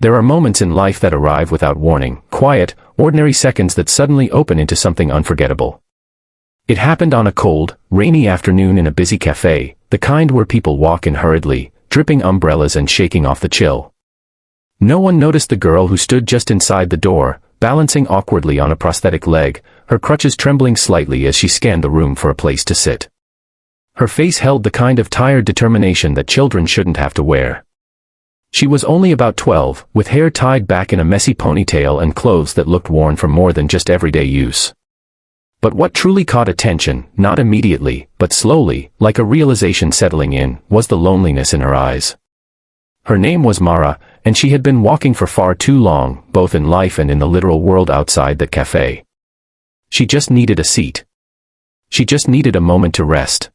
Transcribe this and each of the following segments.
There are moments in life that arrive without warning, quiet, ordinary seconds that suddenly open into something unforgettable. It happened on a cold, rainy afternoon in a busy café, the kind where people walk in hurriedly, dripping umbrellas and shaking off the chill. No one noticed the girl who stood just inside the door, balancing awkwardly on a prosthetic leg, her crutches trembling slightly as she scanned the room for a place to sit. Her face held the kind of tired determination that children shouldn't have to wear. She was only about 12, with hair tied back in a messy ponytail and clothes that looked worn from more than just everyday use. But what truly caught attention, not immediately, but slowly, like a realization settling in, was the loneliness in her eyes. Her name was Mara, and she had been walking for far too long, both in life and in the literal world outside that cafe. She just needed a seat. She just needed a moment to rest.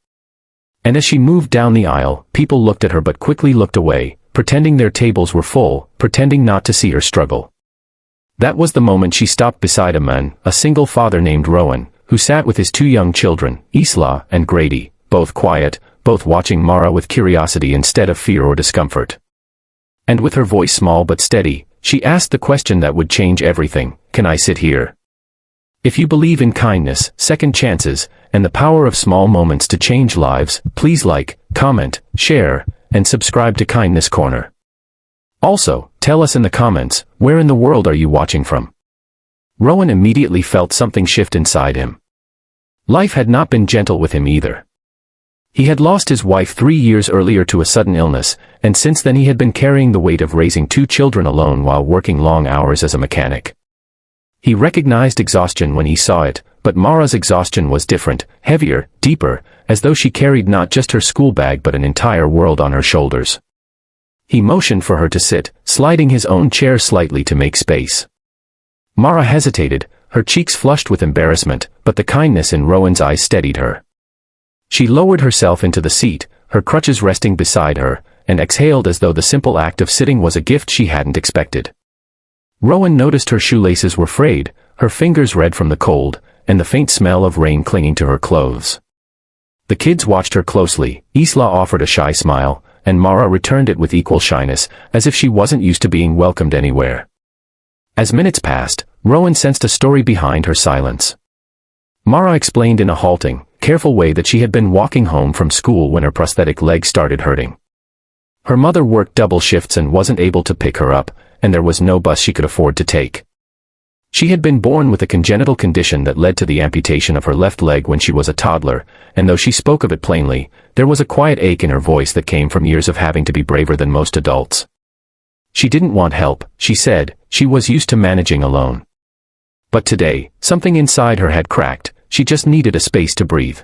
And as she moved down the aisle, people looked at her but quickly looked away, pretending their tables were full, pretending not to see her struggle. That was the moment she stopped beside a man, a single father named Rowan, who sat with his two young children, Isla and Grady, both quiet, both watching Mara with curiosity instead of fear or discomfort. And with her voice small but steady, she asked the question that would change everything: "Can I sit here?" If you believe in kindness, second chances, and the power of small moments to change lives, please like, comment, share, and subscribe to Kindness Corner. Also, tell us in the comments, where in the world are you watching from? Rowan immediately felt something shift inside him. Life had not been gentle with him either. He had lost his wife 3 years earlier to a sudden illness, and since then he had been carrying the weight of raising 2 children alone while working long hours as a mechanic. He recognized exhaustion when he saw it, but Mara's exhaustion was different, heavier, deeper, as though she carried not just her school bag but an entire world on her shoulders. He motioned for her to sit, sliding his own chair slightly to make space. Mara hesitated, her cheeks flushed with embarrassment, but the kindness in Rowan's eyes steadied her. She lowered herself into the seat, her crutches resting beside her, and exhaled as though the simple act of sitting was a gift she hadn't expected. Rowan noticed her shoelaces were frayed, her fingers red from the cold, and the faint smell of rain clinging to her clothes. The kids watched her closely. Isla offered a shy smile, and Mara returned it with equal shyness, as if she wasn't used to being welcomed anywhere. As minutes passed, Rowan sensed a story behind her silence. Mara explained in a halting, careful way that she had been walking home from school when her prosthetic leg started hurting. Her mother worked double shifts and wasn't able to pick her up, and there was no bus she could afford to take. She had been born with a congenital condition that led to the amputation of her left leg when she was a toddler, and though she spoke of it plainly, there was a quiet ache in her voice that came from years of having to be braver than most adults. She didn't want help, she said, she was used to managing alone. But today, something inside her had cracked, she just needed a space to breathe.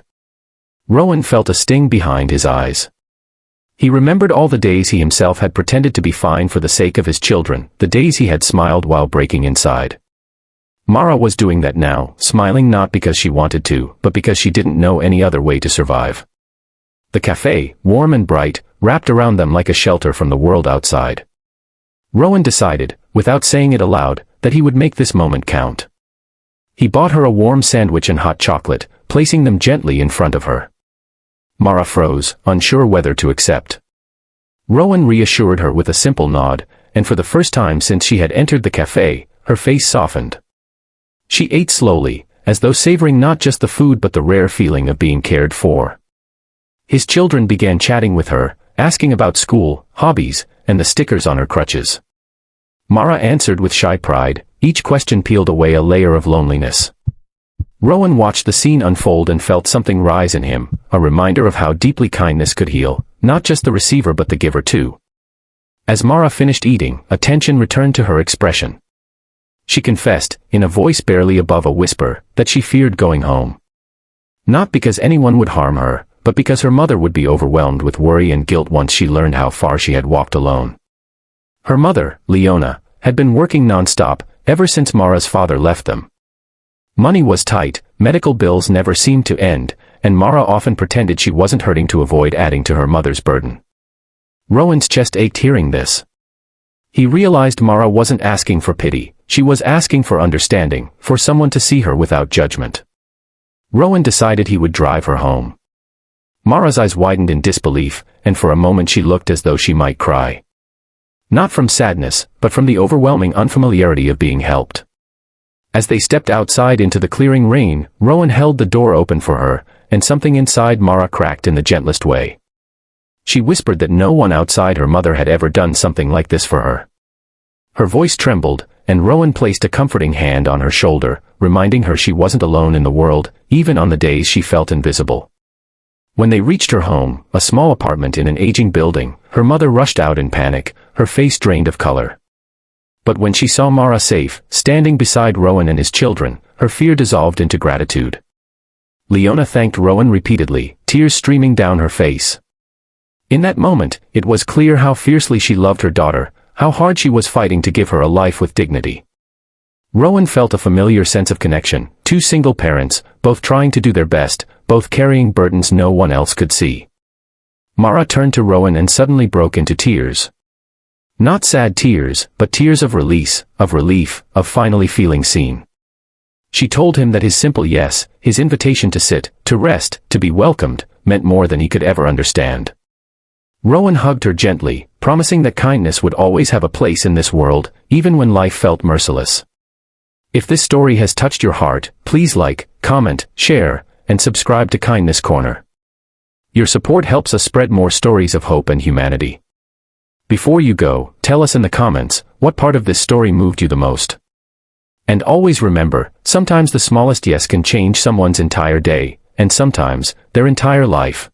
Rowan felt a sting behind his eyes. He remembered all the days he himself had pretended to be fine for the sake of his children, the days he had smiled while breaking inside. Mara was doing that now, smiling not because she wanted to, but because she didn't know any other way to survive. The cafe, warm and bright, wrapped around them like a shelter from the world outside. Rowan decided, without saying it aloud, that he would make this moment count. He bought her a warm sandwich and hot chocolate, placing them gently in front of her. Mara froze, unsure whether to accept. Rowan reassured her with a simple nod, and for the first time since she had entered the cafe, her face softened. She ate slowly, as though savoring not just the food but the rare feeling of being cared for. His children began chatting with her, asking about school, hobbies, and the stickers on her crutches. Mara answered with shy pride, each question peeled away a layer of loneliness. Rowan watched the scene unfold and felt something rise in him, a reminder of how deeply kindness could heal, not just the receiver but the giver too. As Mara finished eating, attention returned to her expression. She confessed, in a voice barely above a whisper, that she feared going home. Not because anyone would harm her, but because her mother would be overwhelmed with worry and guilt once she learned how far she had walked alone. Her mother, Leona, had been working non-stop, ever since Mara's father left them. Money was tight, medical bills never seemed to end, and Mara often pretended she wasn't hurting to avoid adding to her mother's burden. Rowan's chest ached hearing this. He realized Mara wasn't asking for pity, she was asking for understanding, for someone to see her without judgment. Rowan decided he would drive her home. Mara's eyes widened in disbelief, and for a moment she looked as though she might cry. Not from sadness, but from the overwhelming unfamiliarity of being helped. As they stepped outside into the clearing rain, Rowan held the door open for her, and something inside Mara cracked in the gentlest way. She whispered that no one outside her mother had ever done something like this for her. Her voice trembled, and Rowan placed a comforting hand on her shoulder, reminding her she wasn't alone in the world, even on the days she felt invisible. When they reached her home, a small apartment in an aging building, her mother rushed out in panic, her face drained of color. But when she saw Mara safe, standing beside Rowan and his children, her fear dissolved into gratitude. Leona thanked Rowan repeatedly, tears streaming down her face. In that moment, it was clear how fiercely she loved her daughter, how hard she was fighting to give her a life with dignity. Rowan felt a familiar sense of connection, two single parents, both trying to do their best, both carrying burdens no one else could see. Mara turned to Rowan and suddenly broke into tears. Not sad tears, but tears of release, of relief, of finally feeling seen. She told him that his simple yes, his invitation to sit, to rest, to be welcomed, meant more than he could ever understand. Rowan hugged her gently, promising that kindness would always have a place in this world, even when life felt merciless. If this story has touched your heart, please like, comment, share, and subscribe to Kindness Corner. Your support helps us spread more stories of hope and humanity. Before you go, tell us in the comments, what part of this story moved you the most? And always remember, sometimes the smallest yes can change someone's entire day, and sometimes, their entire life.